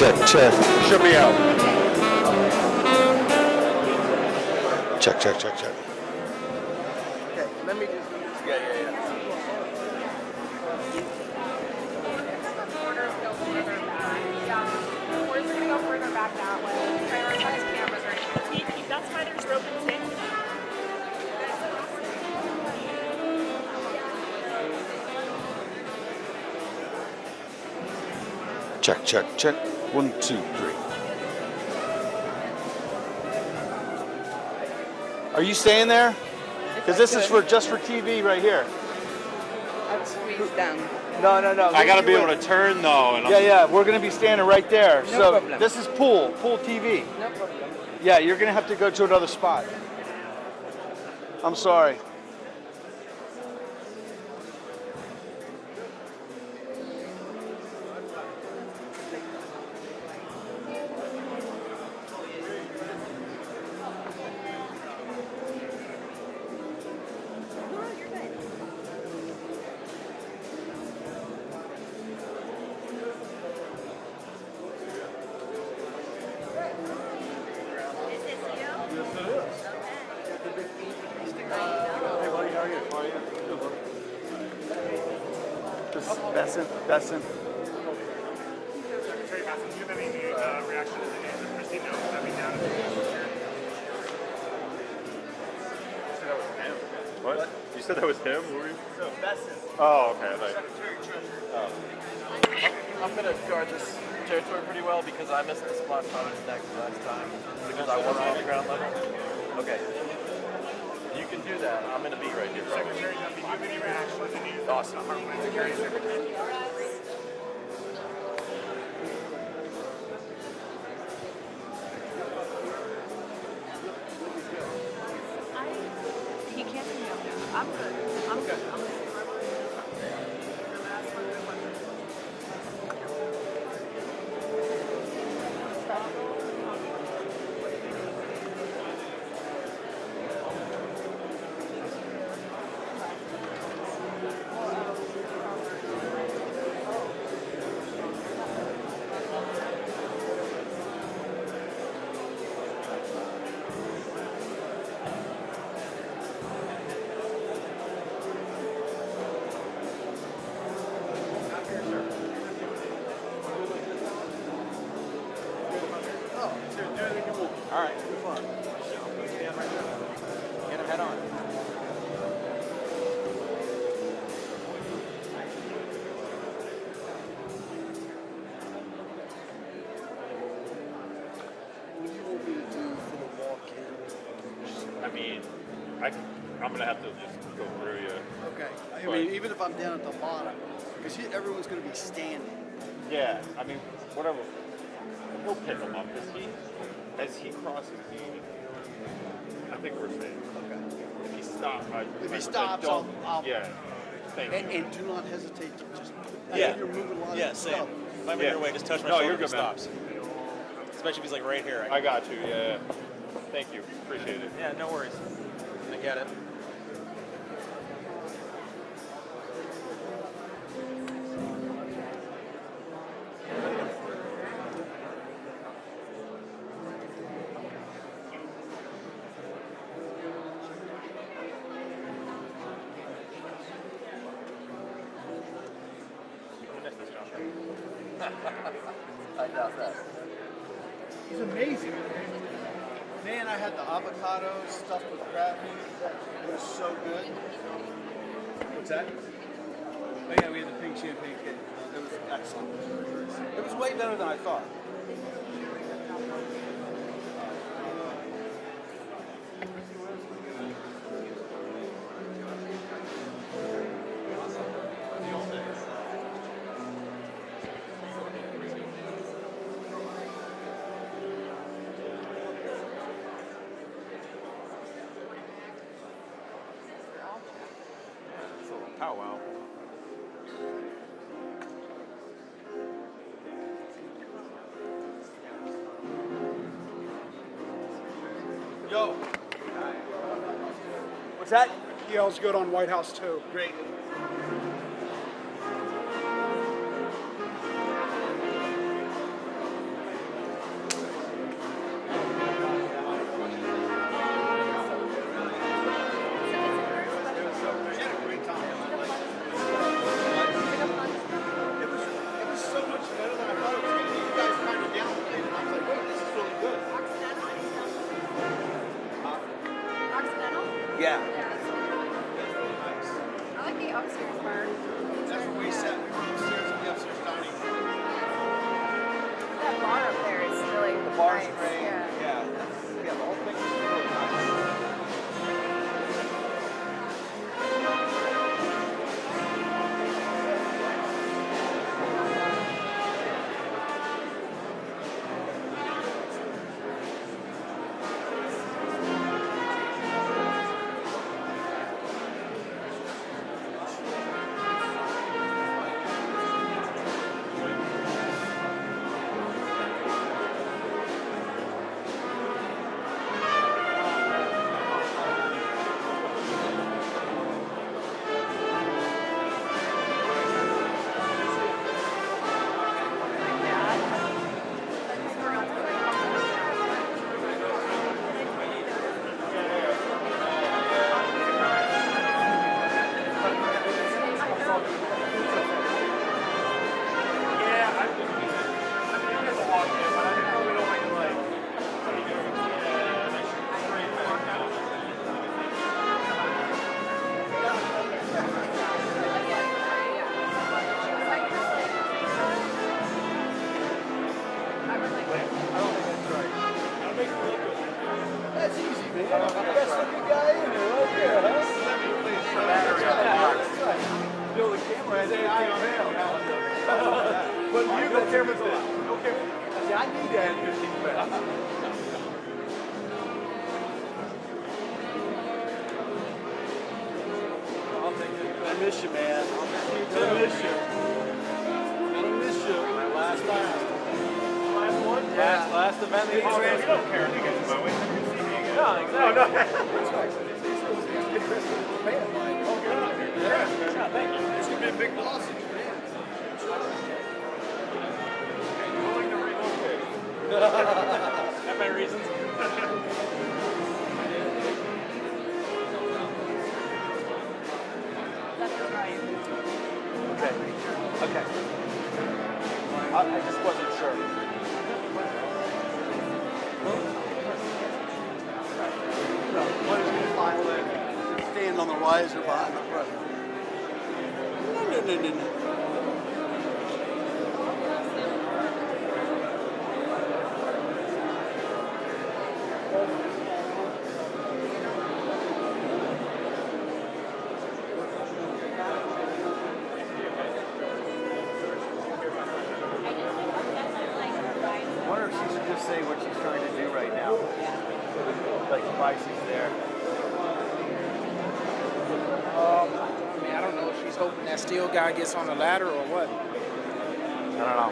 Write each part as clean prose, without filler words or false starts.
check, check. Should be out. Check, check, check, check. Okay, let me just. Yeah. We're going to go further back that way. Prioritize cameras right here. That's why there's rope and safety. Check, check, check. 1, 2, 3. Are you staying there? Because this is just for TV right here. I'd squeeze down. No. I gotta be able to turn though. And Yeah. We're gonna be standing right there. No So problem. this is pool TV. No problem. Yeah, you're gonna have to go to another spot. I'm sorry. Besson. Secretary Basson, do you have any reaction to the news of Christy Note stepping down? What? You said that was him? Who were you? So, Besson. Oh, okay. Secretary Treasurer. I'm going to guard this territory pretty well because I missed the splash pad next last time because I wasn't on the ground level. Okay. You can do that. I'm going to be right here. Secretary, do you have any reaction to the news? Awesome. Homeland Security Secretary. He can't see me up there. I'm good. I'm good. I'm good. All right, good fun. Stand right there. Get him head on. I mean, I'm gonna have to just go through you. Okay. I mean, even if I'm down at the bottom, because everyone's going to be standing. Yeah, I mean, whatever. We'll pick him up. As he crosses me, I think we're safe. Okay. If he stops, If he stops, I'll yeah. Thank you. and do not hesitate to just. Yeah. You're moving a lot Yeah, of same. stuff. If I'm in your way, just touch my No, shoulder you're if he good, man. stops. Especially if he's like right here. I got you. Yeah. Thank you. Appreciate it. Yeah, no worries. I get it. I doubt that. He's amazing. Man, I had the avocado stuffed with crab meat. It was so good. What's that? Oh yeah, we had the pink champagne cake. It was excellent. It was way better than I thought. Powwow. Yo. What's that? Yale's good on White House too. Great. Yeah. I like the upstairs bar. That's where we sat. We were upstairs in the upstairs dining. That bar up there is really The bar's nice. great. Yeah. Yeah. Yeah, the whole thing is really nice. That's easy, man. Best looking guy in there, right there, huh? That's right. Bill, the camera has an eye on him. But you, the camera's on. No camera. See, I need to add 15 pounds. I'll take it. I miss you, man. I miss you. I miss you. My last time. Last one? Yeah. Last event. We don't care if you guys mow it. No, exactly. No. Thank you. It's going to be a big loss if you Have my reasons. Okay. I just wasn't sure. No, one is going to file that stand on the riser behind the front. No. I wonder if she should just say what she's trying to do right now. Like why she's there. I mean, I don't know if she's hoping that steel guy gets on the ladder or what. I don't know.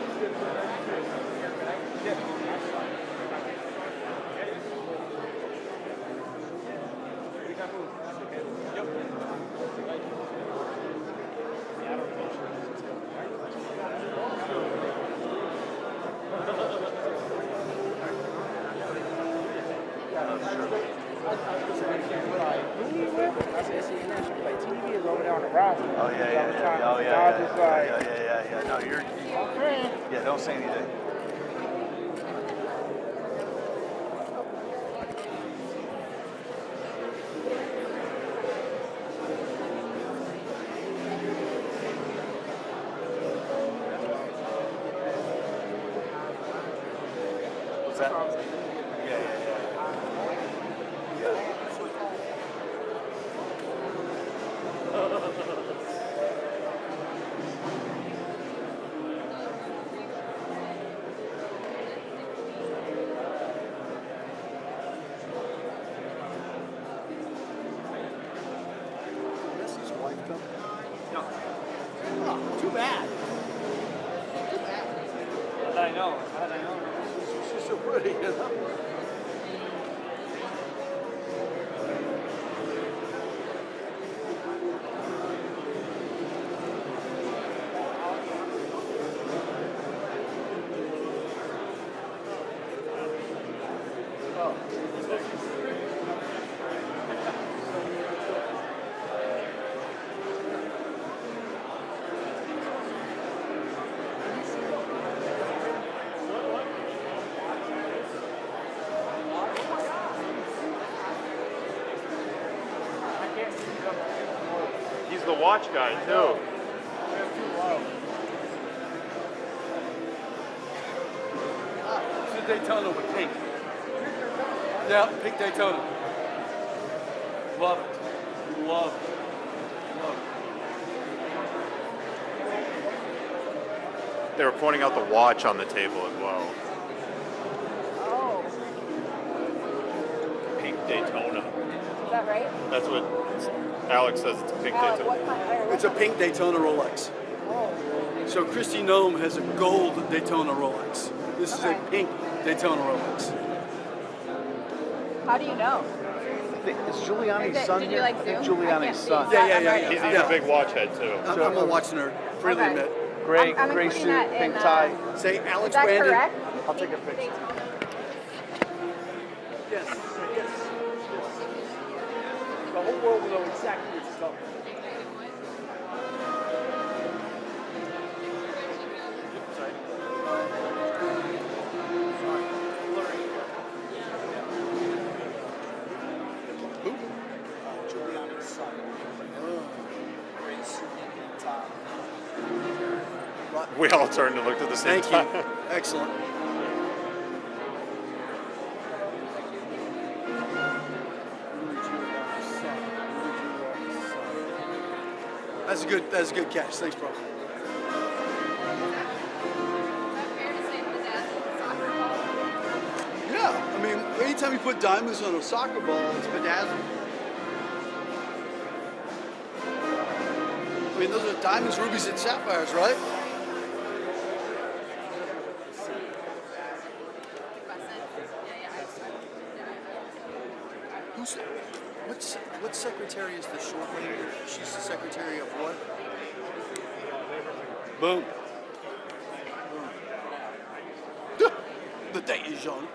I said, see, she play TV is over there on the roster. Oh yeah. Oh yeah. No, you're. Yeah, don't say anything. What's that? Yeah. Messi's wife come? No. Oh, too bad. How did I know? She's so pretty, you know? the watch guy too. It's a Daytona with pink. Yeah, pink Daytona. Love it. Love it. Love it. They were pointing out the watch on the table as well. Oh, Pink Daytona. is that right? That's what Alex says. It's a pink Alec, Daytona. what kind? It's a pink Daytona Rolex. Oh, So Christy Nome has a gold Daytona Rolex. This is a Okay. pink Daytona Rolex. how do you know? Is Giuliani's son Did you here? like I think Zoom? I can't Giuliani's see. son. Yeah, I'm yeah, right yeah. He's here. a big watch head too. I'm a watch nerd, freely Okay. admit. Gray, I'm gray including suit, that in, pink tie. Say Is Alex that Brandon. correct? I'll take a picture. Yes, yes, yes. The whole world will know exactly what you're talking about. Sorry. Who? Giuliani's son. Gray suit, pink tie. Right. We all turned and looked at the same Thank time. you. Excellent. That's a good catch. Thanks, bro. Yeah, I mean, anytime you put diamonds on a soccer ball, it's bedazzled. I mean, those are diamonds, rubies, and sapphires, right? Who's, what secretary is the short lady? She's the secretary of what? Boom. Boom. The day is young.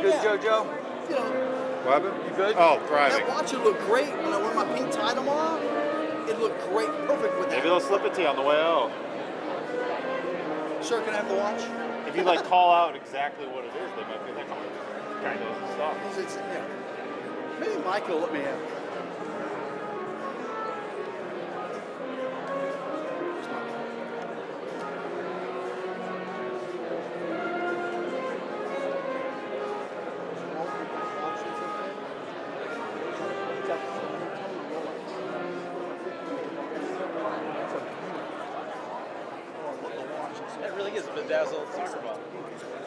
Good, JoJo? You know, What happened? You good? Oh, thriving. that watch would look great when I wear my pink tie tomorrow. It looked great, perfect with that. Maybe they'll slip it to you on the way out. Sir, can I have the watch? If you like call out exactly what it is, they might be like, oh, kind of stuff. Yeah. Maybe Michael will let me have it. That really is a bedazzled soccer ball.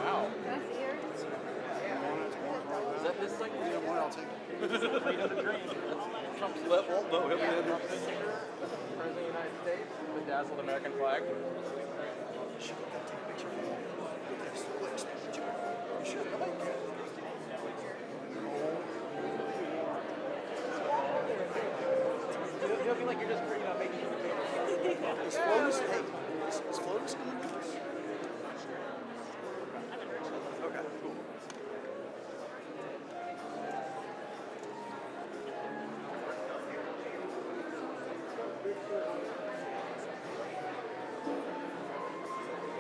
Wow. Is that this thing? I'll take it. Trump's level. No, he'll be in the President of the United States. Bedazzled American flag. He'll be like you're just making Is Flotus, hey, is Flotus going to do this? Okay, cool.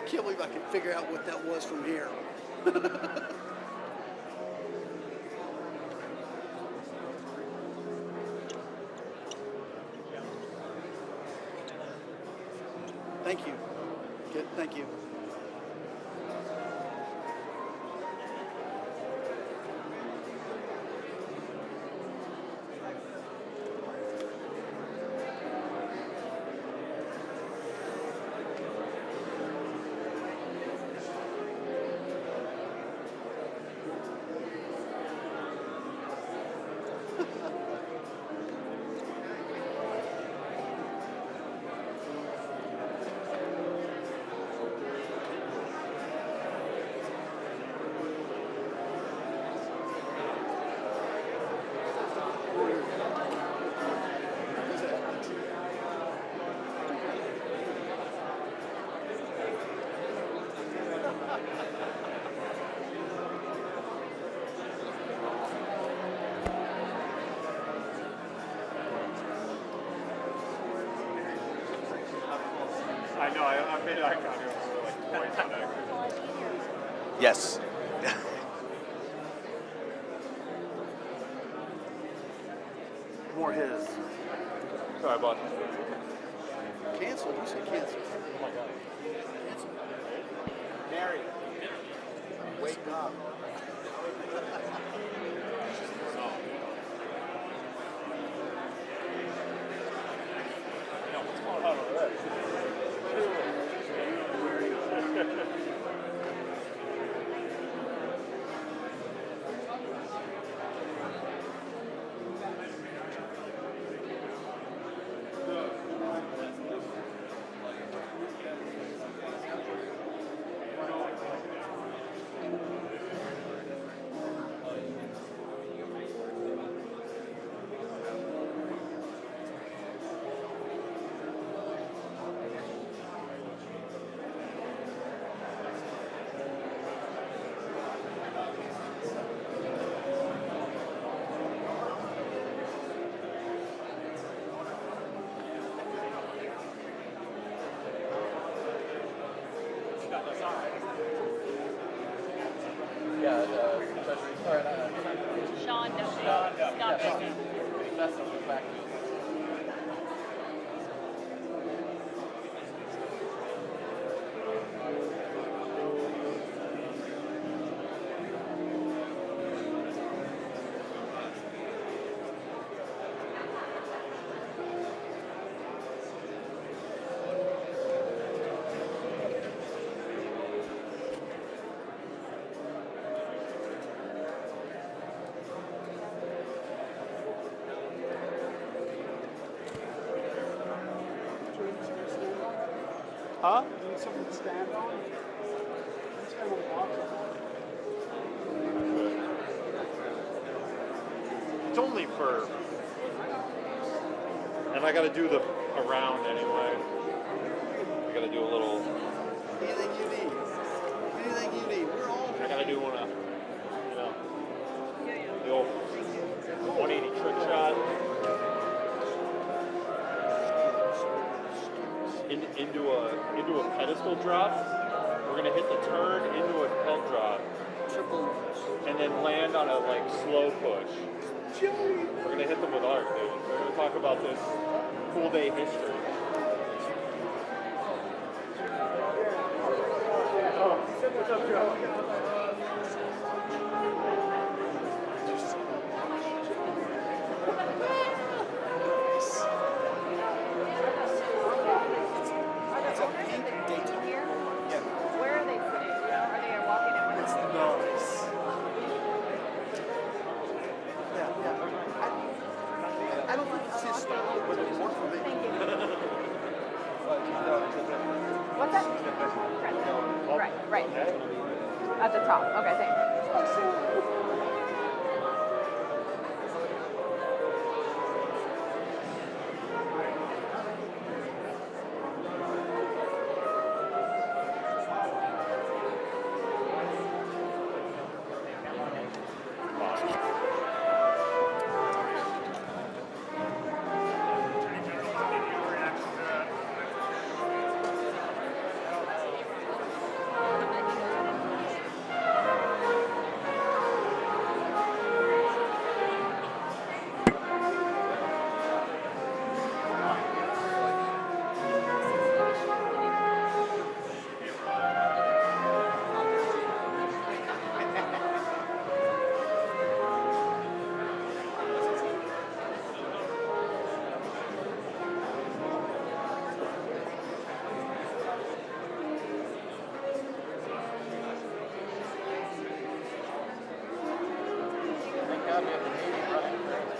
I can't believe I can figure out what that was from here. Thank you. Good, thank you. know. I've been I got here like twice on that. Yes. More his. Sorry, bud. Cancel? You said cancel. Oh my god. Cancel. Mary, wake up. What's going on over there? Yeah, Treasury. Sorry, Sean Duffy. Scott Scott Duffy. Duffy. That's the back news. Huh? You need something to stand on? Stand on the box. It's only for, and I got to do the around anyway. I got to do a little. Anything you need. Anything you need. We're all. I got to do one of, the old 180 trick shot. Into a pedestal drop. We're gonna hit the turn into a ped drop, and then land on a like slow push. We're gonna hit them with art, dude. We're gonna talk about this cool day history. What's up, Joe? Where are they sitting? You know, are they walking in with us? Nice. I don't think it's his style, but it worked for me. What's that? Right. At the top. Okay, thanks. Attorney General's immediate reaction to that. Thank God we have the Navy running things.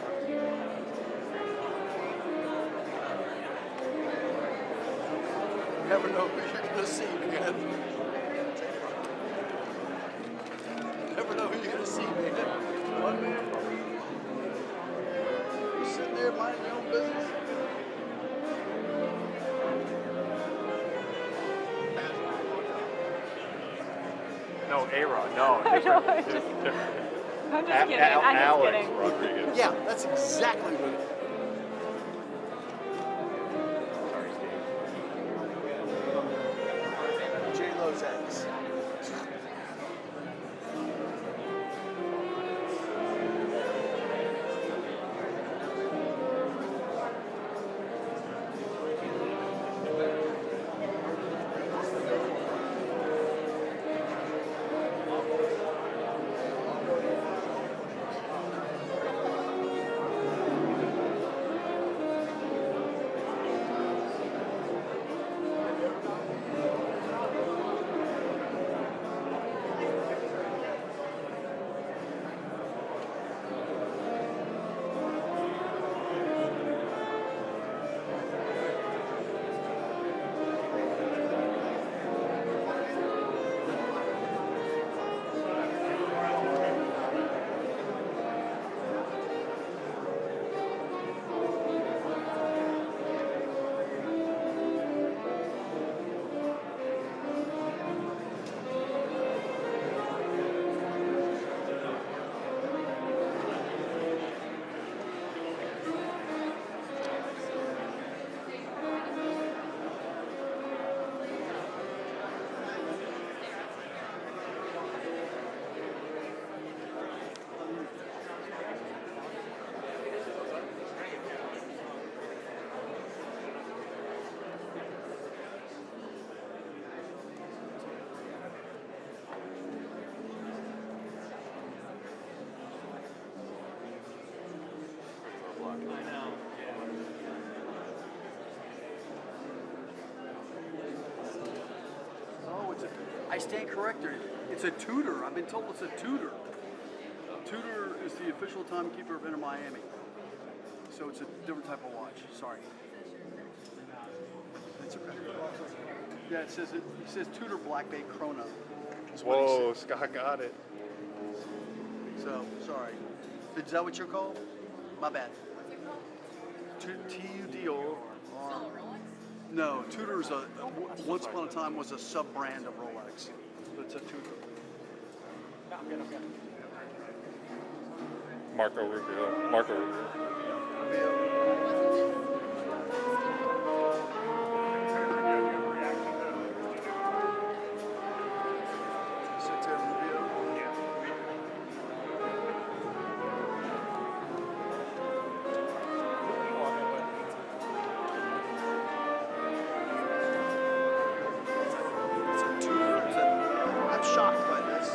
Never know who you're gonna see, man. Never know who you're gonna see, man. What, man? You sitting there minding your own business? No, A-Rod. No, different. different. I'm just kidding. I'm just Alex kidding. Rodriguez. Yeah, that's exactly what it is. his eggs. Oh, I stand corrected. It's a Tudor. I've been told it's a Tudor. Tudor is the official timekeeper of Inter Miami. So it's a different type of watch. Sorry. It's okay. Yeah, it says Tudor Black Bay Chrono. Whoa, Scott got it. So, sorry. Is that what you're called? My bad. T-U-D-O. No, Tudor's once upon a time was a sub-brand of Rolex. But it's a Tudor. Marco Rubio. Marco Rubio. I'm shocked by this.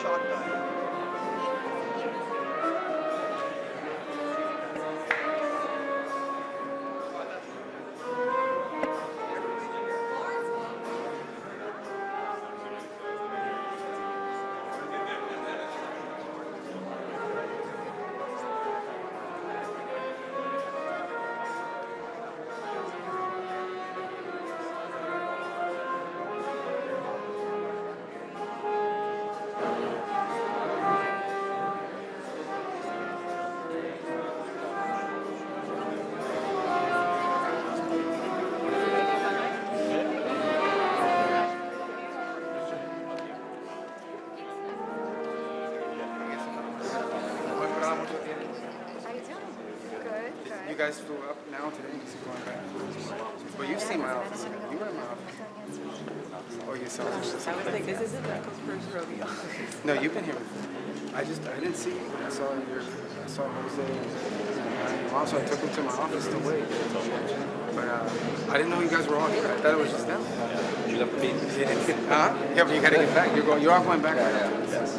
Shocked by it. You guys flew up now today, just going back. Well, you've seen my office. You were in my office. Oh, you saw it. I was like, this isn't Michael's first rodeo. No, you've been here before. I didn't see you. I saw Jose. And also, I took him to my office to wait. But I didn't know you guys were all here. I thought it was just them. You left the meeting. Yeah, but you got to get back. You're all going back right now. Yes.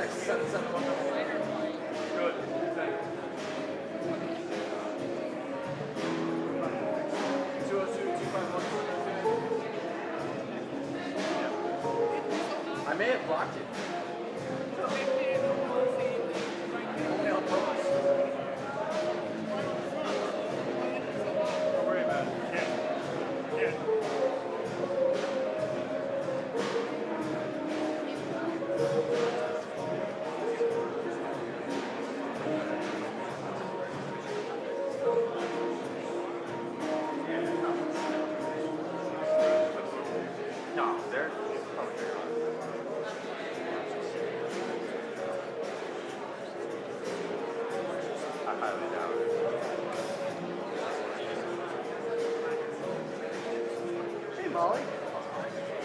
Good. I may have blocked it. Only on purpose. Don't worry about it. Yeah. No, they're probably bigger. I highly doubt it. Hey, Molly.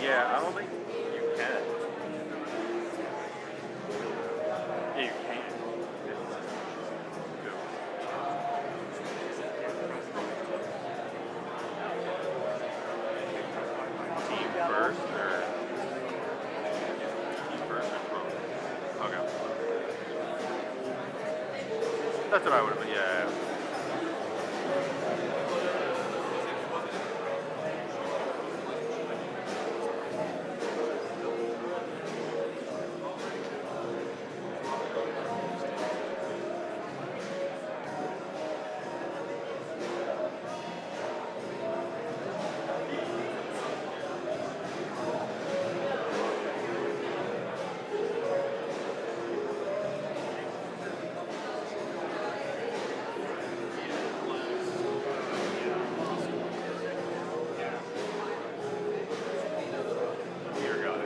Yeah, I don't think you can. Yeah, you can. Team first or pro? Okay. That's what I would have. Yeah. Here, got it.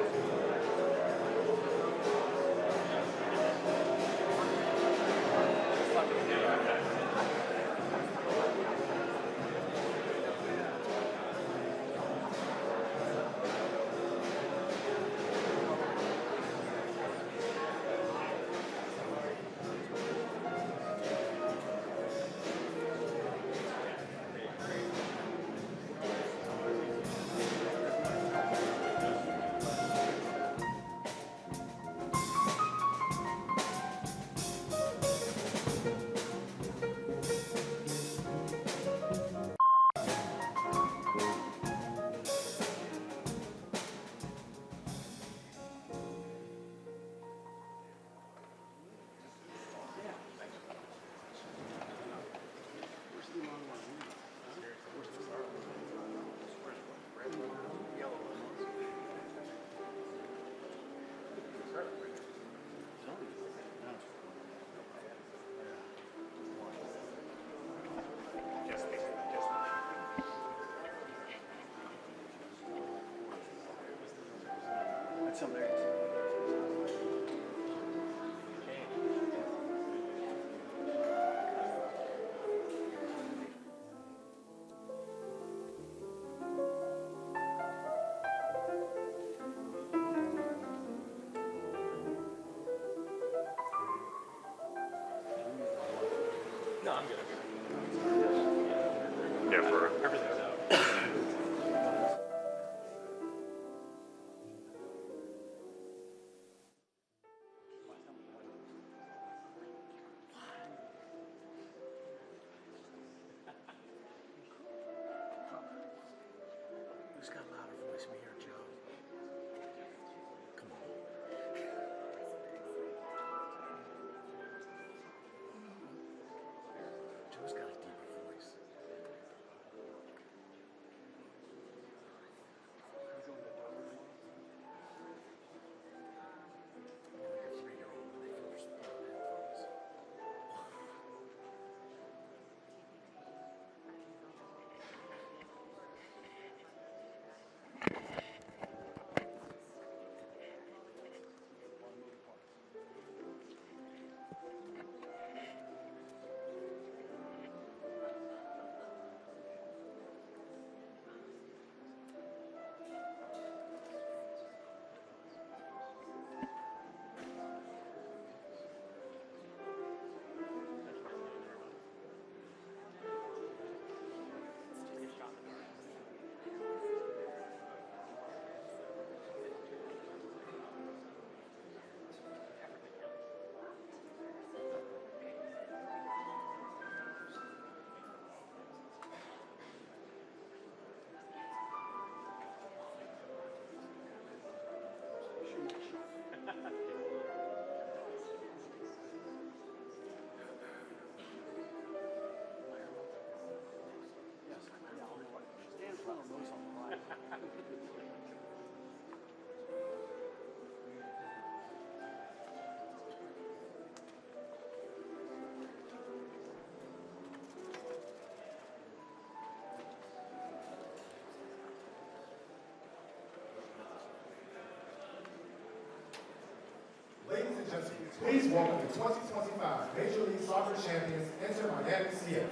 That's hilarious. Yeah, for everything's out. Please welcome the 2025 Major League Soccer champions, Inter Miami CF.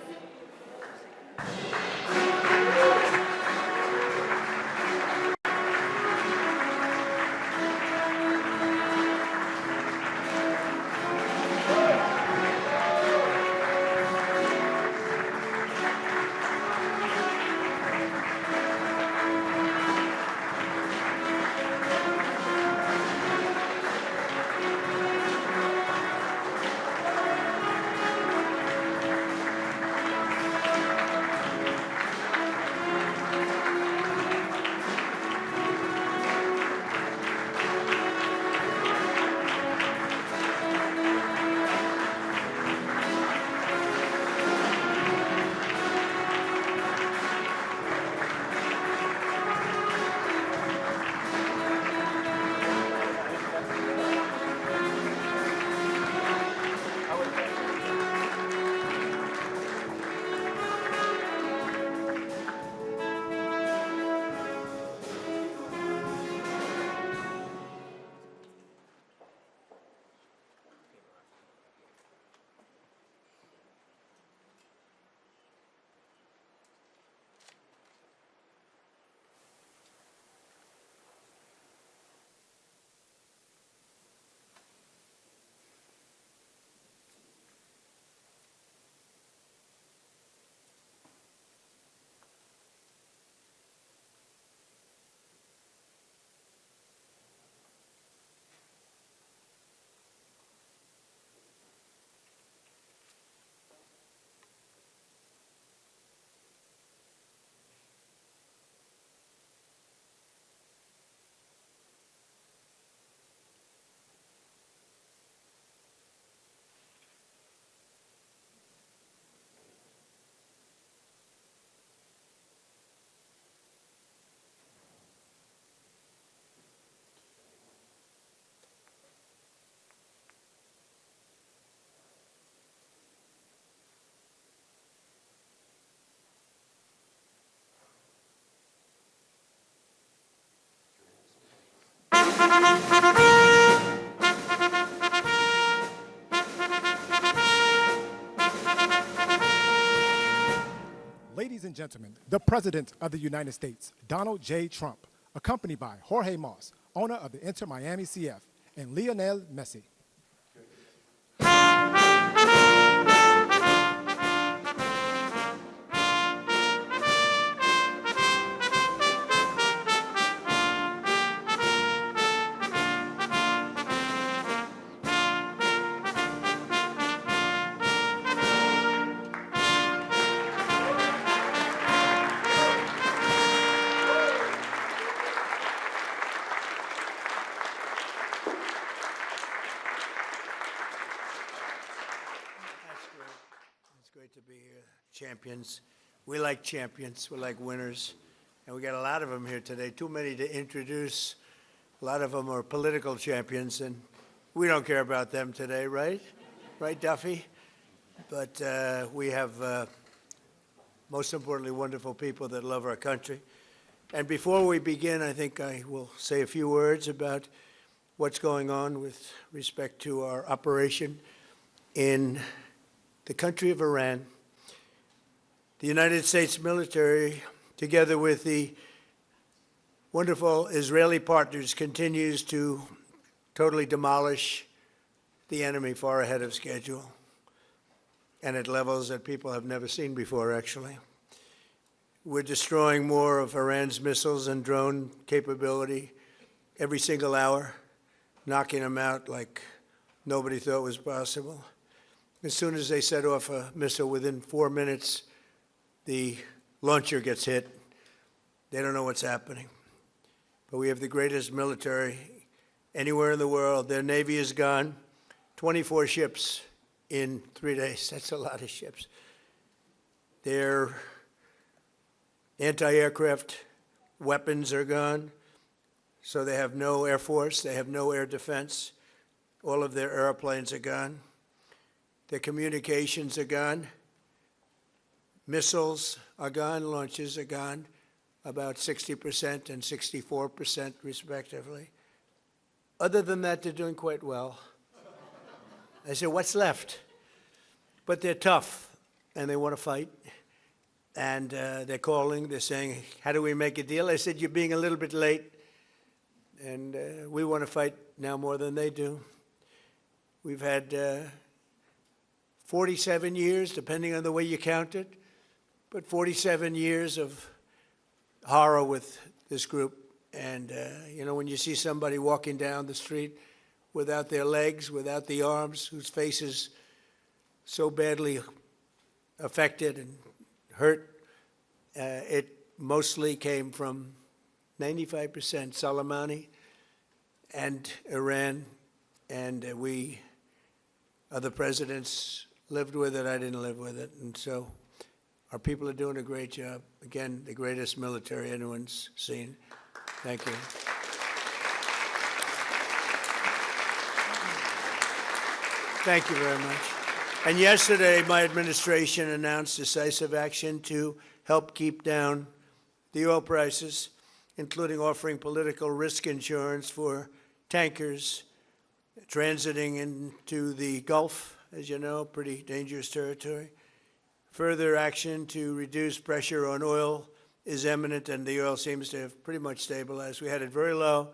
Ladies and gentlemen, the President of the United States, Donald J. Trump, accompanied by Jorge Mas, owner of the Inter Miami CF, and Lionel Messi. Great to be here. Champions. We like champions. We like winners. And we got a lot of them here today. Too many to introduce. A lot of them are political champions, and we don't care about them today, right? Right, Duffy? But we have, most importantly, wonderful people that love our country. And before we begin, I think I will say a few words about what's going on with respect to our operation in the country of Iran. The United States military, together with the wonderful Israeli partners, continues to totally demolish the enemy far ahead of schedule and at levels that people have never seen before, actually. We're destroying more of Iran's missiles and drone capability every single hour, knocking them out like nobody thought was possible. As soon as they set off a missile, within 4 minutes, the launcher gets hit. They don't know what's happening. But we have the greatest military anywhere in the world. Their Navy is gone. 24 ships in 3 days. That's a lot of ships. Their anti-aircraft weapons are gone. So they have no air force. They have no air defense. All of their airplanes are gone. Their communications are gone. Missiles are gone. Launches are gone. About 60% and 64% respectively. Other than that, they're doing quite well. I said, what's left? But they're tough, and they want to fight. And they're calling, they're saying, how do we make a deal? I said, you're being a little bit late, and we want to fight now more than they do. We've had 47 years, depending on the way you count it, but 47 years of horror with this group. And, you know, when you see somebody walking down the street without their legs, without the arms, whose face is so badly affected and hurt, it mostly came from 95% Soleimani and Iran, and we, other presidents, lived with it. I didn't live with it, and so our people are doing a great job. Again, the greatest military anyone's seen. Thank you. Thank you very much. And yesterday, my administration announced decisive action to help keep down the oil prices, including offering political risk insurance for tankers transiting into the Gulf, as you know, pretty dangerous territory. Further action to reduce pressure on oil is imminent, and the oil seems to have pretty much stabilized. We had it very low,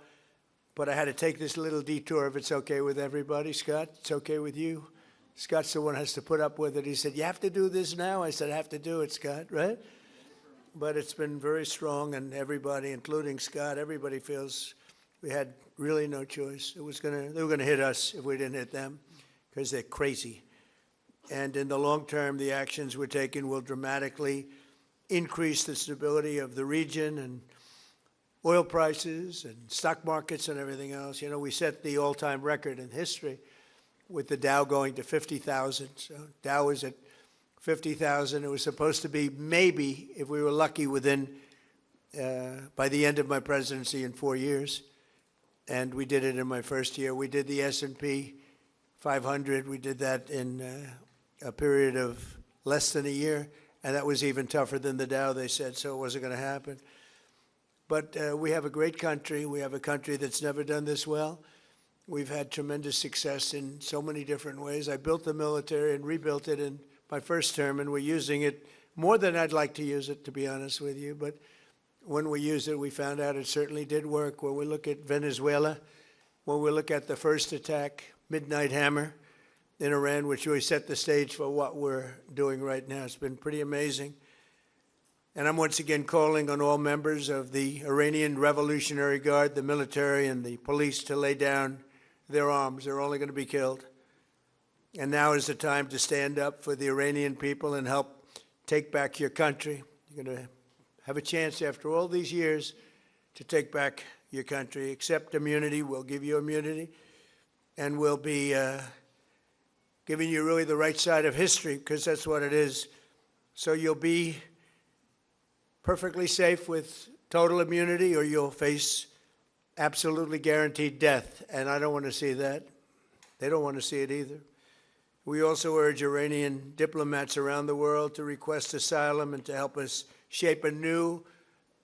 but I had to take this little detour, if it's okay with everybody. Scott, it's okay with you? Scott's the one who has to put up with it. He said, you have to do this now? I said, I have to do it, Scott, right? But it's been very strong, and everybody, including Scott, everybody feels we had really no choice. They were gonna hit us if we didn't hit them, because they're crazy. And in the long term, the actions we're taking will dramatically increase the stability of the region and oil prices and stock markets and everything else. You know, we set the all-time record in history with the Dow going to 50,000. So Dow was at 50,000. It was supposed to be maybe, if we were lucky, within, by the end of my presidency in 4 years. And we did it in my first year. We did the S&P 500. We did that in a period of less than a year. And that was even tougher than the Dow, they said, so it wasn't going to happen. But we have a great country. We have a country that's never done this well. We've had tremendous success in so many different ways. I built the military and rebuilt it in my first term, and we're using it more than I'd like to use it, to be honest with you. But when we used it, we found out it certainly did work. When we look at Venezuela, when we look at the first attack, Midnight Hammer, in Iran, which really set the stage for what we're doing right now. It's been pretty amazing. And I'm once again calling on all members of the Iranian Revolutionary Guard, the military and the police, to lay down their arms. They're only going to be killed. And now is the time to stand up for the Iranian people and help take back your country. You're going to have a chance after all these years to take back your country. Accept immunity. We'll give you immunity. And we'll be giving you really the right side of history, because that's what it is. So you'll be perfectly safe with total immunity, or you'll face absolutely guaranteed death. And I don't want to see that. They don't want to see it either. We also urge Iranian diplomats around the world to request asylum and to help us shape a new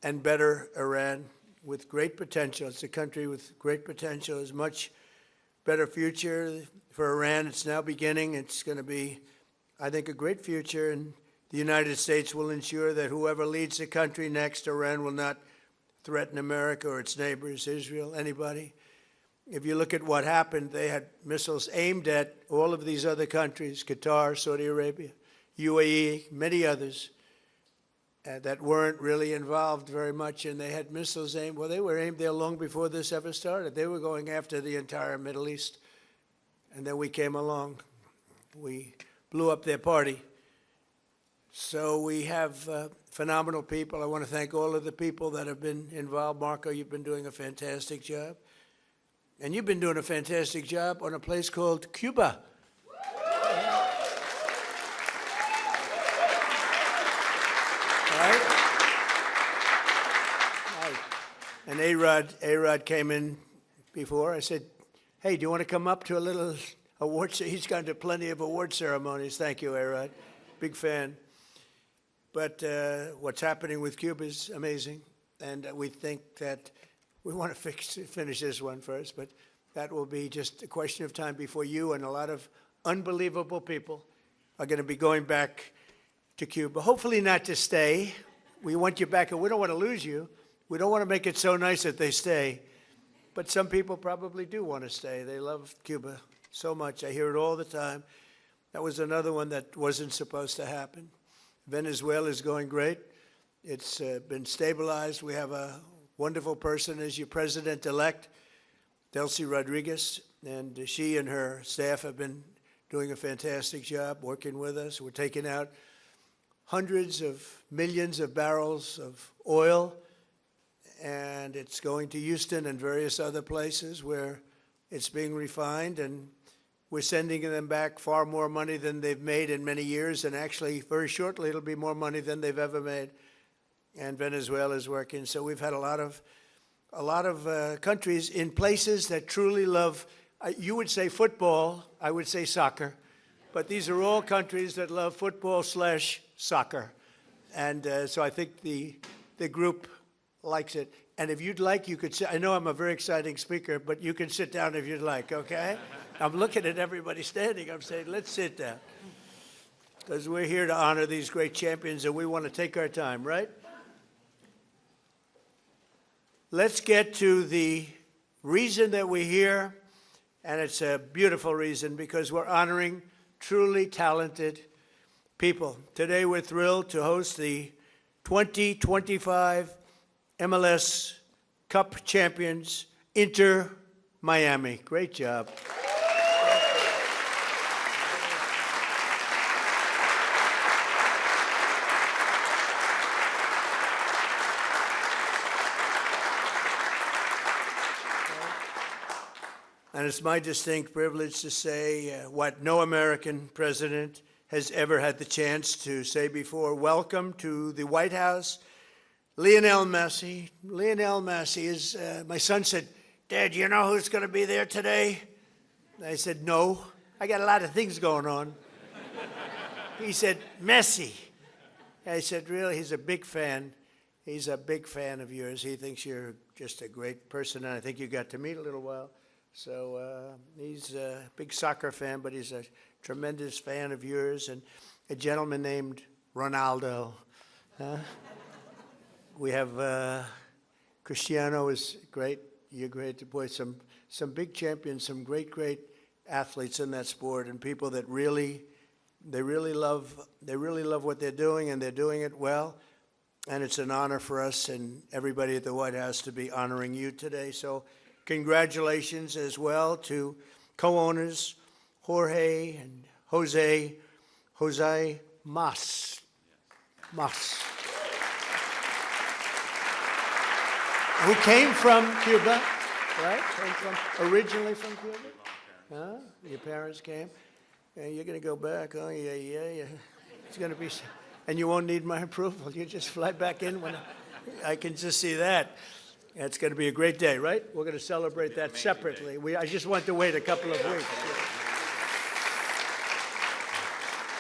and better Iran with great potential. It's a country with great potential. There's much better future for Iran. It's now beginning. It's going to be, I think, a great future. And the United States will ensure that whoever leads the country next, Iran will not threaten America or its neighbors, Israel, anybody. If you look at what happened, they had missiles aimed at all of these other countries, Qatar, Saudi Arabia, UAE, many others, that weren't really involved very much, and they had missiles aimed. Well, they were aimed there long before this ever started. They were going after the entire Middle East, and then we came along. We blew up their party. So we have phenomenal people. I want to thank all of the people that have been involved. Marco, you've been doing a fantastic job. And you've been doing a fantastic job on a place called Cuba. Right? And A-Rod came in before. I said, hey, do you want to come up to a little award? He's gone to plenty of award ceremonies. Thank you, A-Rod. Big fan. But what's happening with Cuba is amazing, and we think that we want to finish this one first, but that will be just a question of time before you and a lot of unbelievable people are going to be going back to Cuba. Hopefully not to stay. We want you back, and we don't want to lose you. We don't want to make it so nice that they stay. But some people probably do want to stay. They love Cuba so much. I hear it all the time. That was another one that wasn't supposed to happen. Venezuela is going great. It's been stabilized. We have a wonderful person as your president-elect, Delcy Rodriguez, and she and her staff have been doing a fantastic job working with us. We're taking out hundreds of millions of barrels of oil, and it's going to Houston and various other places where it's being refined, and we're sending them back far more money than they've made in many years, and actually very shortly it'll be more money than they've ever made. And Venezuela is working. So we've had a lot of countries in places that truly love, you would say football, I would say soccer, but these are all countries that love football/soccer. And so I think the group likes it. And if you'd like, you could sit. I know I'm a very exciting speaker, but you can sit down if you'd like, okay? I'm looking at everybody standing. I'm saying, let's sit down. Because we're here to honor these great champions, and we want to take our time, right? Let's get to the reason that we're here, and it's a beautiful reason because we're honoring truly talented people. Today we're thrilled to host the 2025 MLS Cup champions, Inter Miami. Great job. And it's my distinct privilege to say what no American president has ever had the chance to say before. Welcome to the White House, Lionel Messi. Lionel Messi is, my son said, Dad, you know who's going to be there today? I said, no, I got a lot of things going on. He said, Messi. I said, really? He's a big fan. He's a big fan of yours. He thinks you're just a great person, and I think you got to meet a little while. So he's a big soccer fan, but he's a tremendous fan of yours, and a gentleman named Ronaldo. We have Cristiano is great. You're great. Boy, some big champions, some great athletes in that sport, and people that really love what they're doing, and they're doing it well. And it's an honor for us and everybody at the White House to be honoring you today. So congratulations as well to co-owners Jorge and Jose Mas. Who came from Cuba, right? Originally from Cuba? Huh? Your parents came? Yeah, you're going to go back, huh? Yeah. It's going to be, and you won't need my approval. You just fly back in when I can just see that. It's going to be a great day, right? We're going to celebrate that separately. I just want to wait a couple of weeks.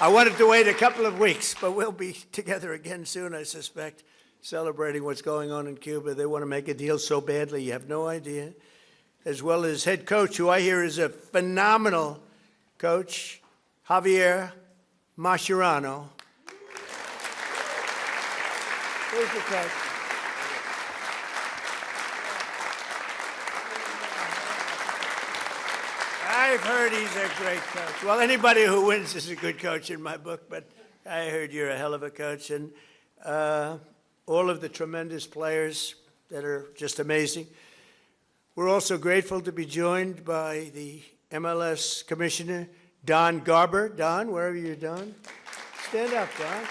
I wanted to wait a couple of weeks, but we'll be together again soon, I suspect, celebrating what's going on in Cuba. They want to make a deal so badly, you have no idea. As well as head coach, who I hear is a phenomenal coach, Javier Mascherano. Where's the coach? I've heard he's a great coach. Well, anybody who wins is a good coach in my book, but I heard you're a hell of a coach. And all of the tremendous players that are just amazing. We're also grateful to be joined by the MLS Commissioner, Don Garber. Don, wherever you're, Don. Stand up, Don.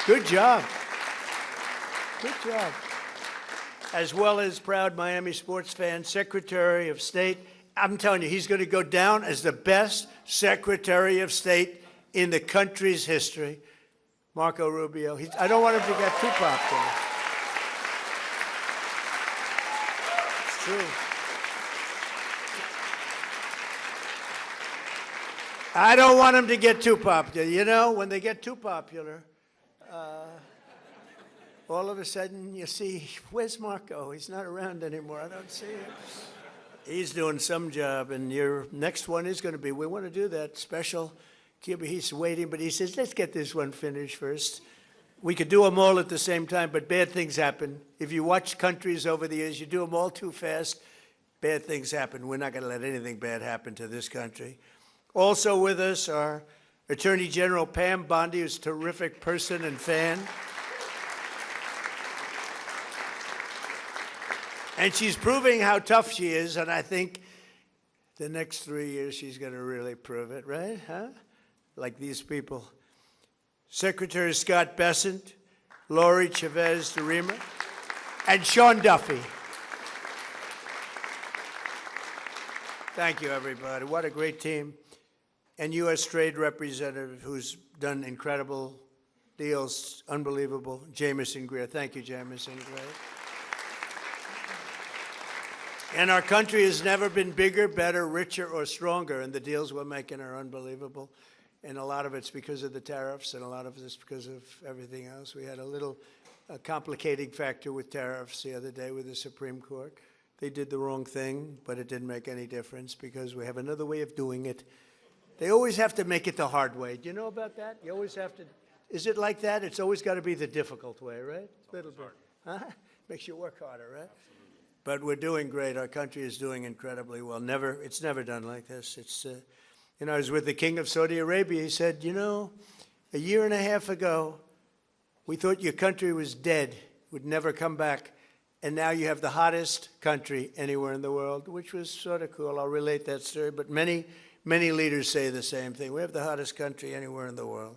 Good job. Good job. As well as proud Miami sports fan, Secretary of State. I'm telling you, he's going to go down as the best Secretary of State in the country's history, Marco Rubio. I don't want him to get too popular. It's true. I don't want him to get too popular. You know, when they get too popular, all of a sudden you see, where's Marco? He's not around anymore. I don't see him. He's doing some job, and your next one is going to be, we want to do that special. Cuba, he's waiting, but he says, let's get this one finished first. We could do them all at the same time, but bad things happen. If you watch countries over the years, you do them all too fast, bad things happen. We're not going to let anything bad happen to this country. Also with us are Attorney General Pam Bondi, who's a terrific person and fan. And she's proving how tough she is, and I think the next 3 years she's going to really prove it, right? Huh? Like these people. Secretary Scott Bessent, Lori Chavez DeRima, and Sean Duffy. Thank you, everybody. What a great team. And U.S. Trade Representative who's done incredible deals, unbelievable, Jamison Greer. Thank you, Jamison Greer. And our country has never been bigger, better, richer, or stronger, and the deals we're making are unbelievable. And a lot of it's because of the tariffs, and a lot of it's because of everything else. We had a little complicating factor with tariffs the other day with the Supreme Court. They did the wrong thing, but it didn't make any difference because we have another way of doing it. They always have to make it the hard way. Do you know about that? You always have to. Is it like that? It's always got to be the difficult way, right? A little bit. Huh? Makes you work harder, right? But we're doing great. Our country is doing incredibly well. It's never done like this. It's, you know, I was with the King of Saudi Arabia. He said, you know, a year and a half ago, we thought your country was dead, would never come back, and now you have the hottest country anywhere in the world, which was sort of cool. I'll relate that story, but many leaders say the same thing. We have the hottest country anywhere in the world.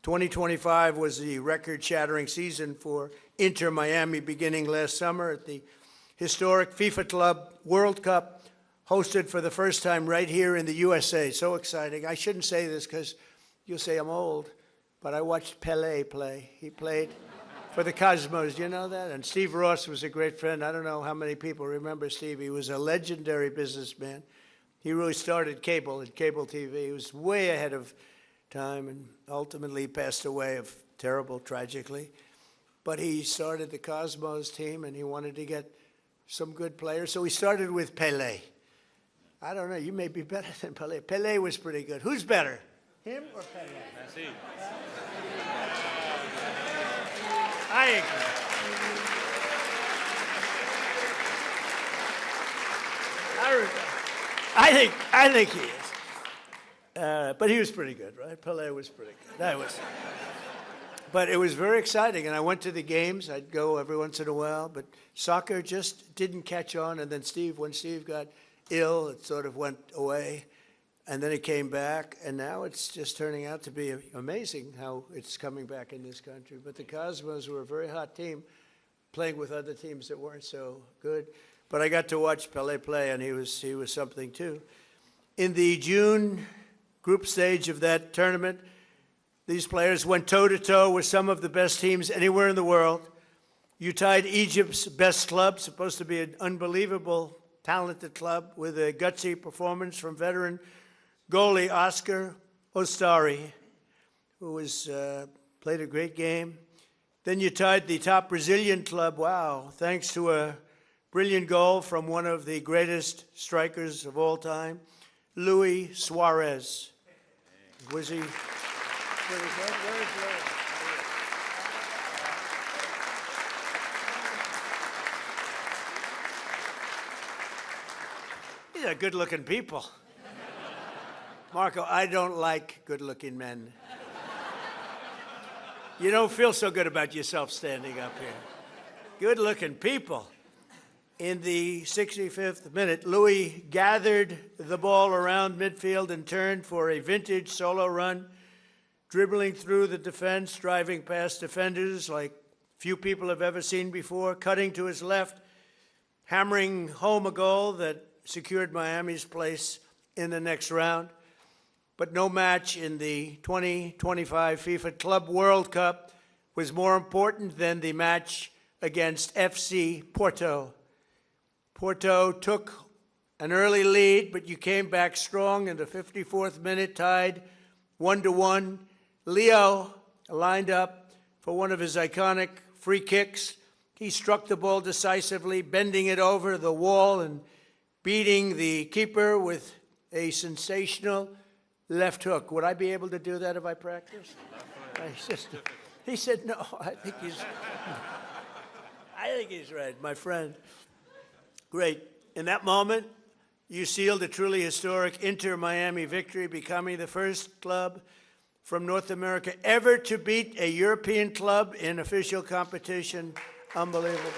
2025 was the record-shattering season for Inter Miami beginning last summer at the historic FIFA Club World Cup, hosted for the first time right here in the USA. So exciting. I shouldn't say this because you'll say I'm old, but I watched Pelé play. He played for the Cosmos. Do you know that? And Steve Ross was a great friend. I don't know how many people remember Steve. He was a legendary businessman. He really started cable and cable TV. He was way ahead of time and ultimately passed away of tragically. But he started the Cosmos team and he wanted to get some good players. So he started with Pelé. I don't know, you may be better than Pelé. Pelé was pretty good. Who's better, him or Pelé? Messi. I agree. I think he is. But he was pretty good, right? Pelé was pretty good. But it was very exciting, and I went to the games. I'd go every once in a while, but soccer just didn't catch on. And then when Steve got ill, it sort of went away, and then it came back, and now it's just turning out to be amazing how it's coming back in this country. But the Cosmos were a very hot team, playing with other teams that weren't so good. But I got to watch Pelé play, and he was something too. In the June group stage of that tournament, these players went toe-to-toe with some of the best teams anywhere in the world. You tied Egypt's best club, supposed to be an unbelievable, talented club, with a gutsy performance from veteran goalie Oscar Ostari, who played a great game. Then you tied the top Brazilian club, wow, thanks to a brilliant goal from one of the greatest strikers of all time, Luis Suarez. Was he? Where is Luis? These are good-looking people. Marco, I don't like good-looking men. You don't feel so good about yourself standing up here. Good-looking people. In the 65th minute, Louis gathered the ball around midfield and turned for a vintage solo run, dribbling through the defense, driving past defenders like few people have ever seen before, cutting to his left, hammering home a goal that secured Miami's place in the next round. But no match in the 2025 FIFA Club World Cup was more important than the match against FC Porto. Porto took an early lead, but you came back strong in the 54th minute, tied 1-1. Leo lined up for one of his iconic free kicks. He struck the ball decisively, bending it over the wall and beating the keeper with a sensational left hook. Would I be able to do that if I practiced? He said, no, I think he's right, my friend. Great. In that moment, you sealed a truly historic Inter-Miami victory, becoming the first club from North America ever to beat a European club in official competition. Unbelievable.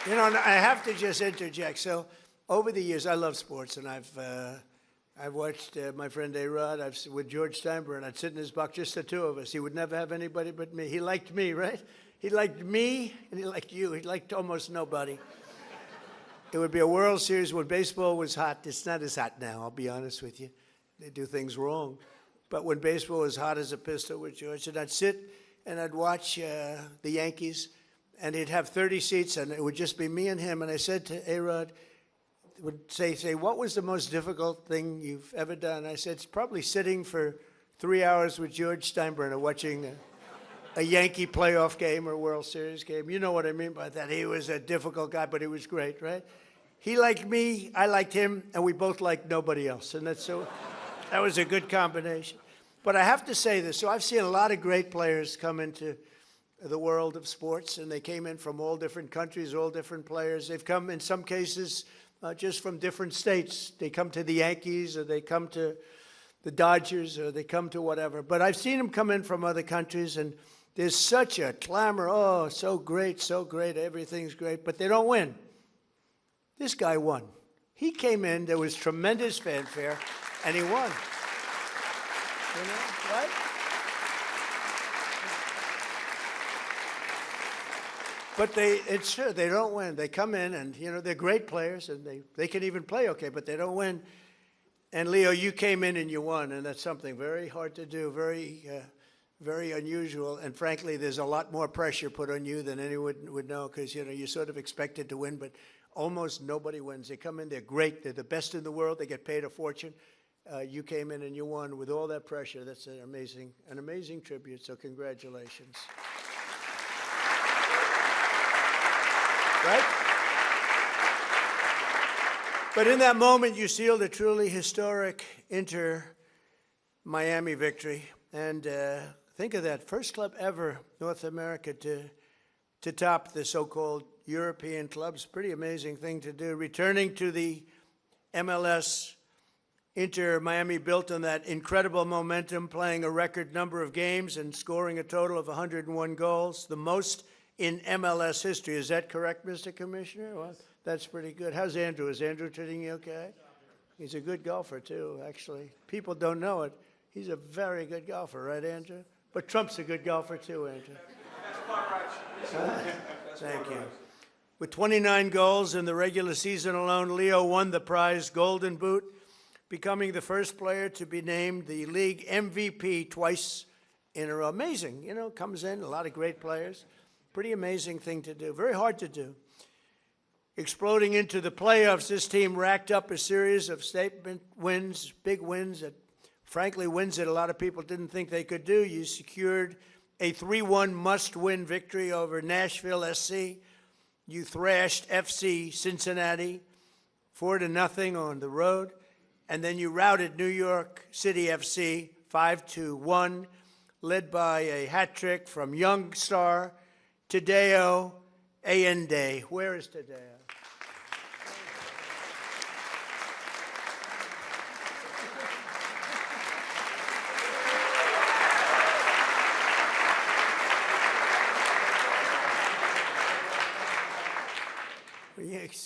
You know, I have to just interject. So, over the years, I love sports, and I've watched my friend A-Rod with George Steinbrenner. I'd sit in his box, just the two of us. He would never have anybody but me. He liked me, right? He liked me, and he liked you. He liked almost nobody. It would be a World Series when baseball was hot. It's not as hot now, I'll be honest with you. They do things wrong. But when baseball was hot as a pistol with George, and I'd sit and I'd watch the Yankees, and he'd have 30 seats, and it would just be me and him. And I said to A-Rod, would say, what was the most difficult thing you've ever done? I said, it's probably sitting for 3 hours with George Steinbrenner watching a Yankee playoff game or World Series game. You know what I mean by that. He was a difficult guy, but he was great, right? He liked me, I liked him, and we both liked nobody else. And that was a good combination. But I have to say this. So I've seen a lot of great players come into the world of sports, and they came in from all different countries, all different players. They've come, in some cases, just from different states. They come to the Yankees, or they come to the Dodgers, or they come to whatever. But I've seen them come in from other countries, and there's such a clamor. Oh, so great, everything's great. But they don't win. This guy won. He came in, there was tremendous fanfare, and he won. You know, right? But it's true, they don't win. They come in and, you know, they're great players and they can even play okay, but they don't win. And Leo, you came in and you won, and that's something very hard to do, very unusual. And frankly, there's a lot more pressure put on you than anyone would know, because, you know, you're sort of expected to win, but almost nobody wins. They come in, they're great, they're the best in the world, they get paid a fortune. You came in and you won with all that pressure. That's an amazing tribute, so congratulations. Right? But in that moment, you sealed a truly historic Inter-Miami victory. And think of that, first club ever, North America, to top the so-called European clubs. Pretty amazing thing to do. Returning to the MLS, Inter-Miami built on that incredible momentum, playing a record number of games and scoring a total of 101 goals, the most in MLS history. Is that correct, Mr. Commissioner? Well, that's pretty good. How's Andrew? Is Andrew treating you okay? He's a good golfer, too, actually. People don't know it. He's a very good golfer, right, Andrew? But Trump's a good golfer, too, Andrew. Thank you. With 29 goals in the regular season alone, Leo won the prize Golden Boot, becoming the first player to be named the league MVP twice in a row. Amazing, you know, comes in, a lot of great players. Pretty amazing thing to do, very hard to do. Exploding into the playoffs, this team racked up a series of statement wins, big wins, that frankly wins that a lot of people didn't think they could do. You secured a 3-1 must-win victory over Nashville SC. You thrashed FC Cincinnati 4-0 on the road. And then you routed New York City FC 5-1, led by a hat trick from young star Tadeo Allende. Where is Tadeo?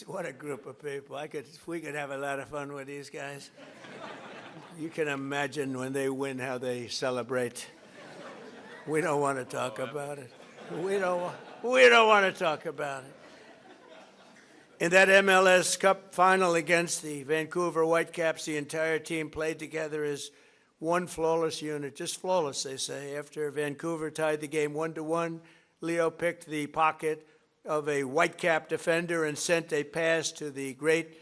What a group of people. We could have a lot of fun with these guys. You can imagine when they win how they celebrate. We don't want to talk about it. We don't want to talk about it. In that MLS Cup final against the Vancouver Whitecaps, the entire team played together as one flawless unit. Just flawless, they say. After Vancouver tied the game 1-1, Leo picked the pocket of a Whitecap defender and sent a pass to the great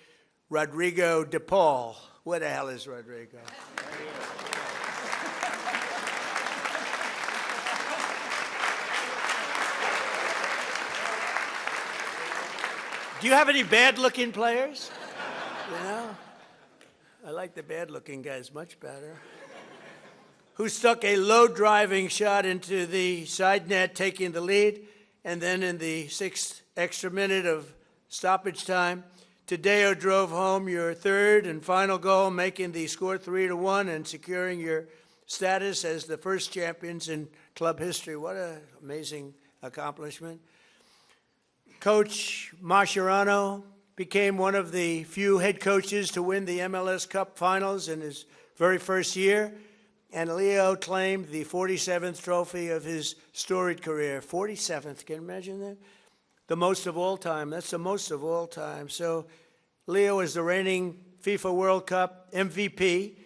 Rodrigo de Paul. Where the hell is Rodrigo? Do you have any bad-looking players? You know? I like the bad-looking guys much better. Who stuck a low driving shot into the side net, taking the lead, and then in the 6th extra minute of stoppage time, Tadeo drove home your third and final goal, making the score 3-1 and securing your status as the first champions in club history. What an amazing accomplishment. Coach Mascherano became one of the few head coaches to win the MLS Cup finals in his very first year, and Leo claimed the 47th trophy of his storied career. 47th, can you imagine that? The most of all time. That's the most of all time. So Leo is the reigning FIFA World Cup MVP.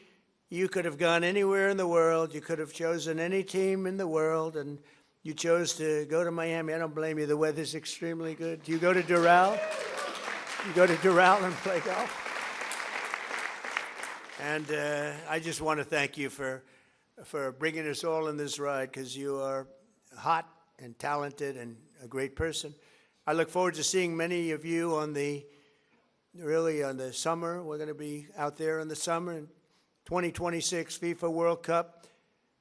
You could have gone anywhere in the world. You could have chosen any team in the world, and you chose to go to Miami. I don't blame you. The weather's extremely good. Do you go to Doral? You go to Doral and play golf? And I just want to thank you for bringing us all in this ride, because you are hot and talented and a great person. I look forward to seeing many of you on the summer. We're going to be out there in the summer in 2026 FIFA World Cup.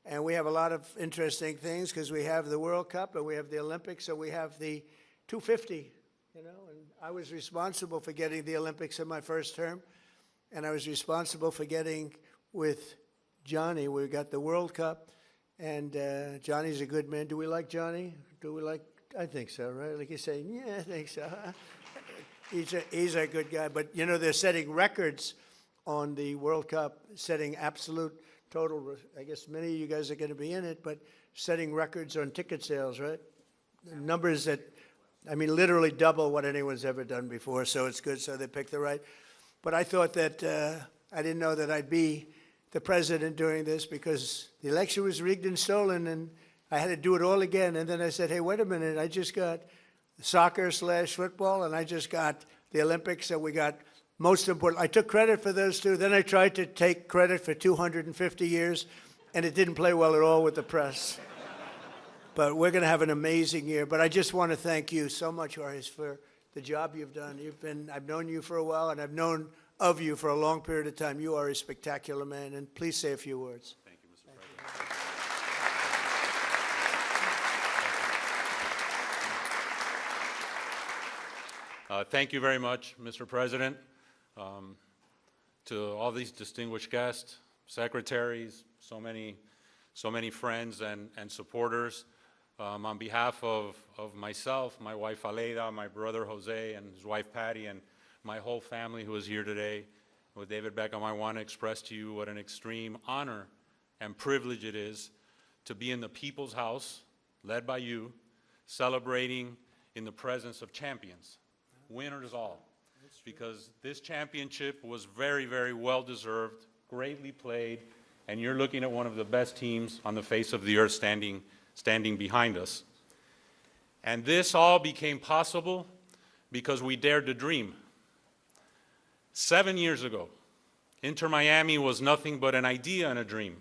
And we have a lot of interesting things, because we have the World Cup and we have the Olympics, so we have the 250, you know. And I was responsible for getting the Olympics in my first term, and I was responsible for getting with Johnny. We got the World Cup, and Johnny's a good man. Do we like Johnny? Do we like? I think so, right? Like you say, yeah, I think so. He's a good guy. But, you know, they're setting records on the World Cup, setting absolute total, I guess many of you guys are going to be in it, but setting records on ticket sales, right? Numbers that, I mean, literally double what anyone's ever done before, so it's good, so they picked the right. But I thought that, I didn't know that I'd be the president during this, because the election was rigged and stolen, and I had to do it all again. And then I said, hey, wait a minute, I just got soccer/football, and I just got the Olympics, so we got most important. I took credit for those two. Then I tried to take credit for 250 years, and it didn't play well at all with the press. But we're going to have an amazing year. But I just want to thank you so much, Horace, for the job you've done. I've known you for a while, and I've known of you for a long period of time. You are a spectacular man, and please say a few words. Thank you, Mr. President. Thank you very much, Mr. President. To all these distinguished guests, secretaries, so many friends and supporters. On behalf of myself, my wife Aleida, my brother Jose, and his wife Patty, and my whole family who is here today, with David Beckham, I want to express to you what an extreme honor and privilege it is to be in the People's House, led by you, celebrating in the presence of champions, winners all. Because this championship was very, very well-deserved, greatly played, and you're looking at one of the best teams on the face of the earth standing behind us. And this all became possible because we dared to dream. 7 years ago, Inter Miami was nothing but an idea and a dream.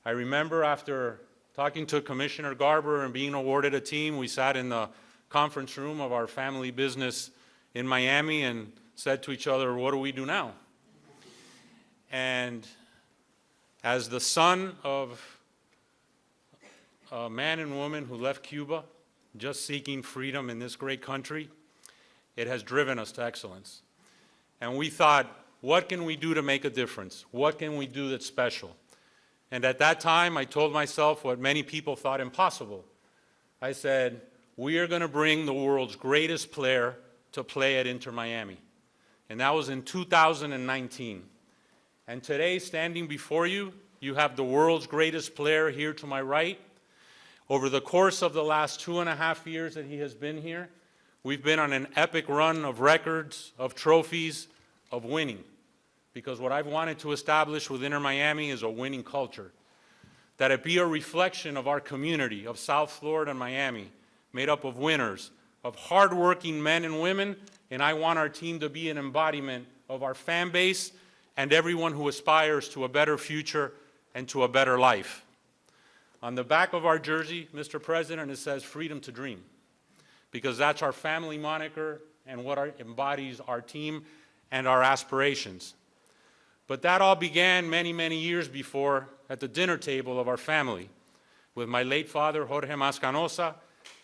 I remember after talking to Commissioner Garber and being awarded a team, we sat in the conference room of our family business in Miami and said to each other, what do we do now? And as the son of a man and woman who left Cuba, just seeking freedom in this great country, it has driven us to excellence. And we thought, what can we do to make a difference? What can we do that's special? And at that time, I told myself what many people thought impossible. I said, we are going to bring the world's greatest player to play at Inter Miami. And that was in 2019. And today, standing before you, you have the world's greatest player here to my right. Over the course of the last 2.5 years that he has been here, we've been on an epic run of records, of trophies, of winning. Because what I've wanted to establish with Inter Miami is a winning culture. That it be a reflection of our community of South Florida and Miami, made up of winners, of hardworking men and women, and I want our team to be an embodiment of our fan base and everyone who aspires to a better future and to a better life. On the back of our jersey, Mr. President, it says freedom to dream, because that's our family moniker and what embodies our team and our aspirations. But that all began many, many years before at the dinner table of our family with my late father, Jorge Mascanosa,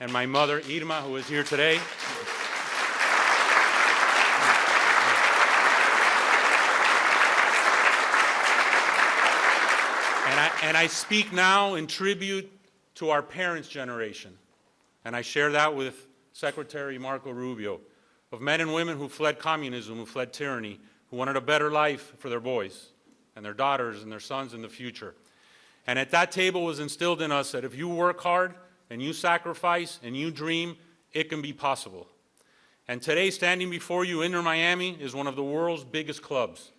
and my mother, Irma, who is here today. And I speak now in tribute to our parents' generation, and I share that with Secretary Marco Rubio, of men and women who fled communism, who fled tyranny, who wanted a better life for their boys and their daughters and their sons in the future. And at that table was instilled in us that if you work hard and you sacrifice and you dream, it can be possible. And today, standing before you, Inter Miami is one of the world's biggest clubs,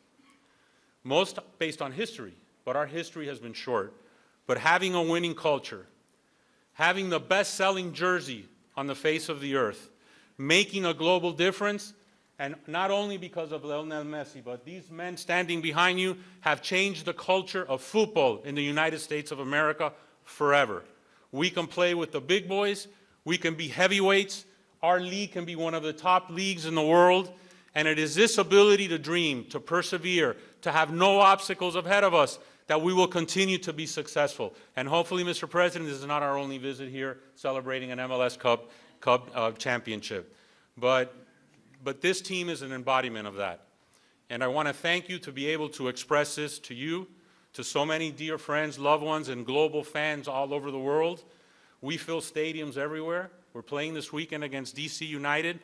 most based on history, but our history has been short. But having a winning culture, having the best-selling jersey on the face of the earth, making a global difference, and not only because of Lionel Messi, but these men standing behind you have changed the culture of football in the United States of America forever. We can play with the big boys, we can be heavyweights, our league can be one of the top leagues in the world, and it is this ability to dream, to persevere, to have no obstacles ahead of us that we will continue to be successful. And hopefully, Mr. President, this is not our only visit here celebrating an MLS Cup championship. But this team is an embodiment of that. And I want to thank you to be able to express this to you, to so many dear friends, loved ones, and global fans all over the world. We fill stadiums everywhere. We're playing this weekend against DC United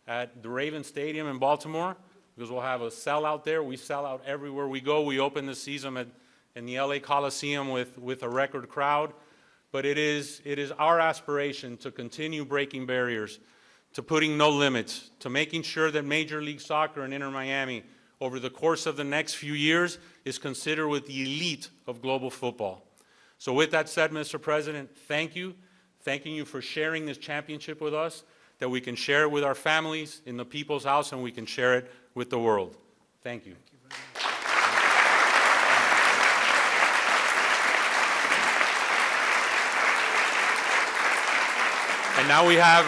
at the Raven Stadium in Baltimore, because we'll have a sellout there. We sell out everywhere we go. We open the season in the LA Coliseum with a record crowd. But it is our aspiration to continue breaking barriers, to putting no limits, to making sure that Major League Soccer and Inter Miami over the course of the next few years is considered with the elite of global football. So with that said, Mr. President, thank you. Thanking you for sharing this championship with us, that we can share it with our families in the people's house and we can share it with the world. Thank you. And now we have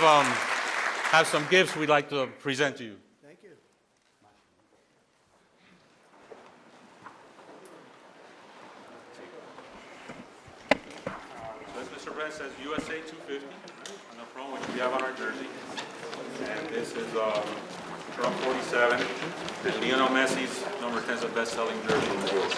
some gifts we'd like to present to you. Thank you. This, Mr. President, says USA 250 on the front, which we have on our jersey. And this is Trump 47. And Lionel Messi's number 10 is the best-selling jersey in the world.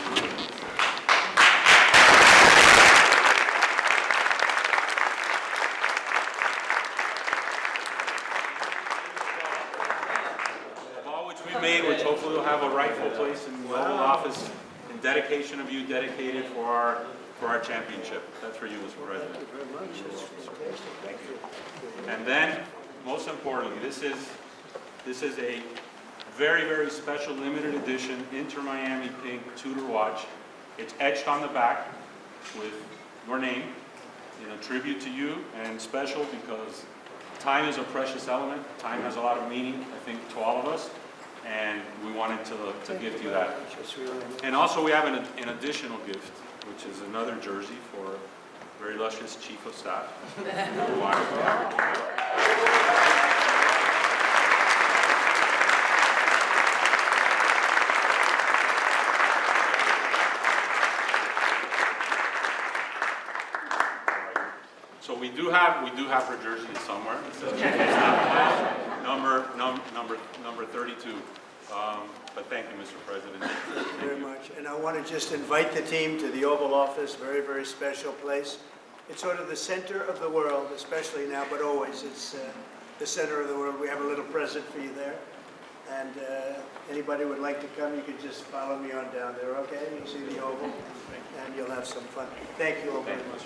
Made, which hopefully will have a rightful place in the Oval Office in dedication of you, dedicated for our championship. That's for you, Mr. President. Thank you very much. Thank you. And then, most importantly, this is a very, very special limited edition Inter Miami Pink Tudor watch. It's etched on the back with your name in a tribute to you, and special because time is a precious element. Time has a lot of meaning, I think, to all of us. And we wanted to gift you that. And also we have an additional gift, which is another jersey for a very illustrious Chief of Staff. So we do have her jersey somewhere. It says Chief of Staff, number 32. But thank you, Mr. President. Thank you very much. And I want to just invite the team to the Oval Office, very, very special place. It's sort of the center of the world, especially now, but always it's the center of the world. We have a little present for you there. And anybody would like to come, you can just follow me on down there, okay? You'll see the Oval, and you'll have some fun. Thank you all very much.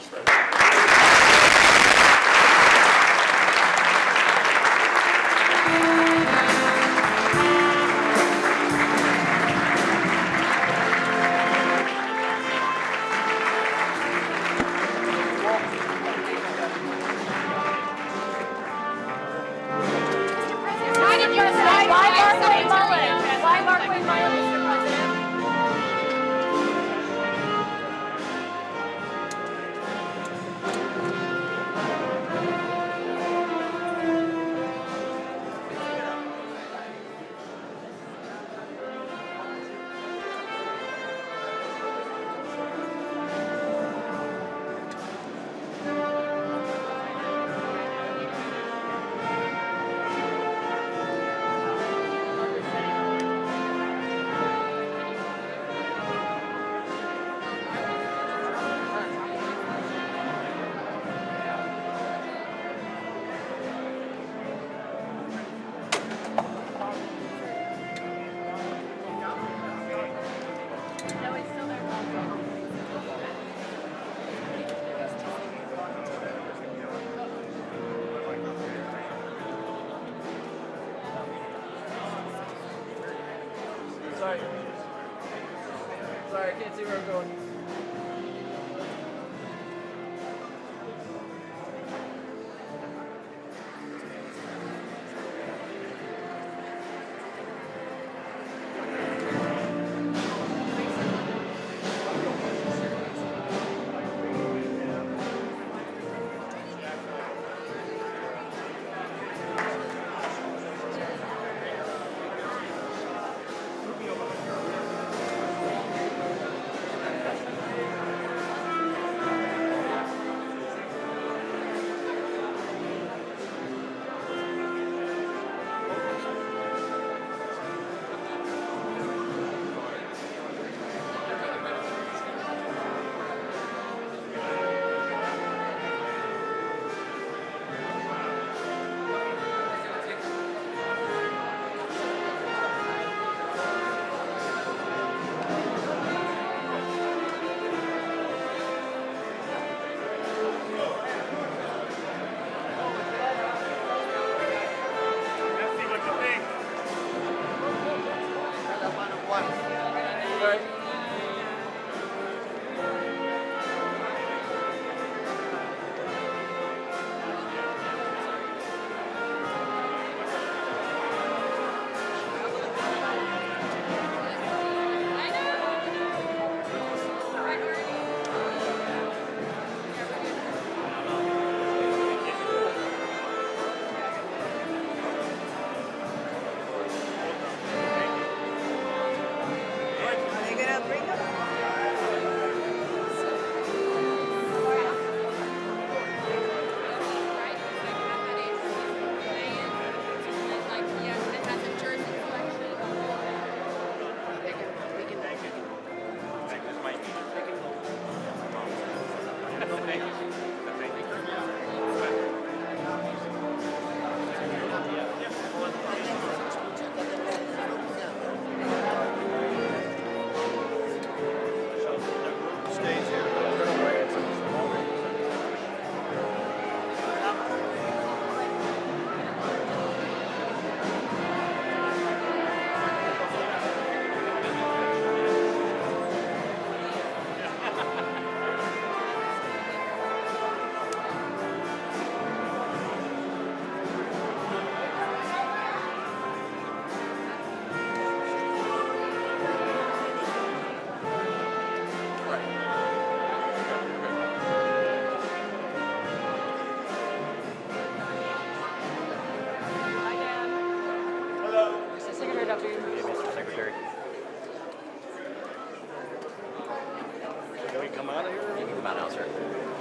let's see where we're going.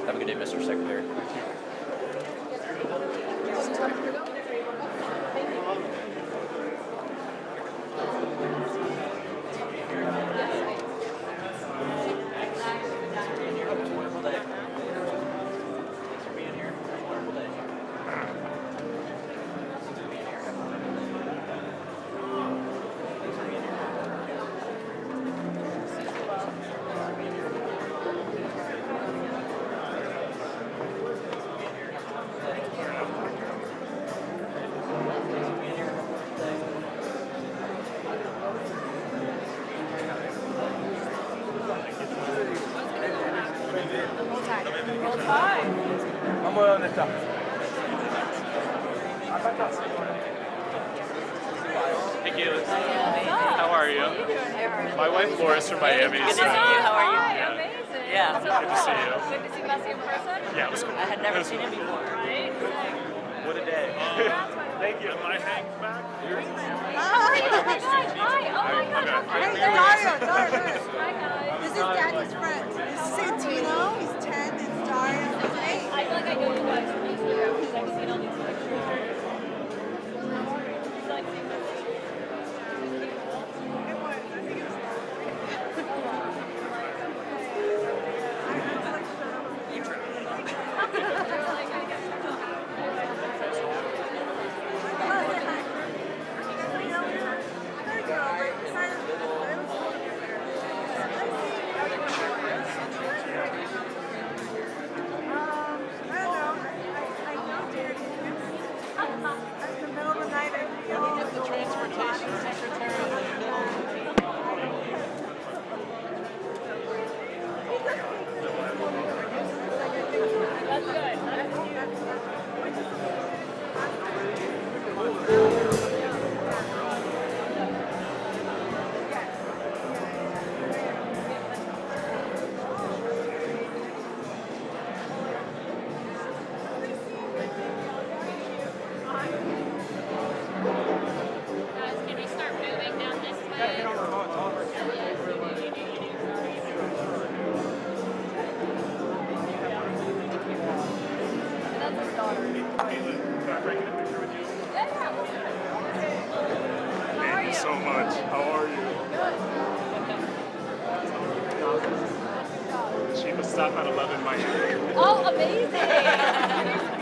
Have a good day, Mr. Secretary. Hey, Galen. How are you? My wife Laura's from Miami. Good to see you. How are you? Amazing. Yeah. Good to see you. Good to see Messi in person. Yeah, it was cool. I had never seen him before. Right? What a day. Thank you. Am I hanging back? Hi. Oh my God. Hi. Oh my God. Dario. Hi guys. This is Daddy's friend. This is Santino. He's 10. It's Dario. He's 8. I feel like I know you guys from Instagram because I've seen all these pictures. It's like seeing my I don't know. Guys, can we start moving down this way? That's his daughter. Thank you so much. How are you? Cheapest stop at 11 Miami. Oh, amazing!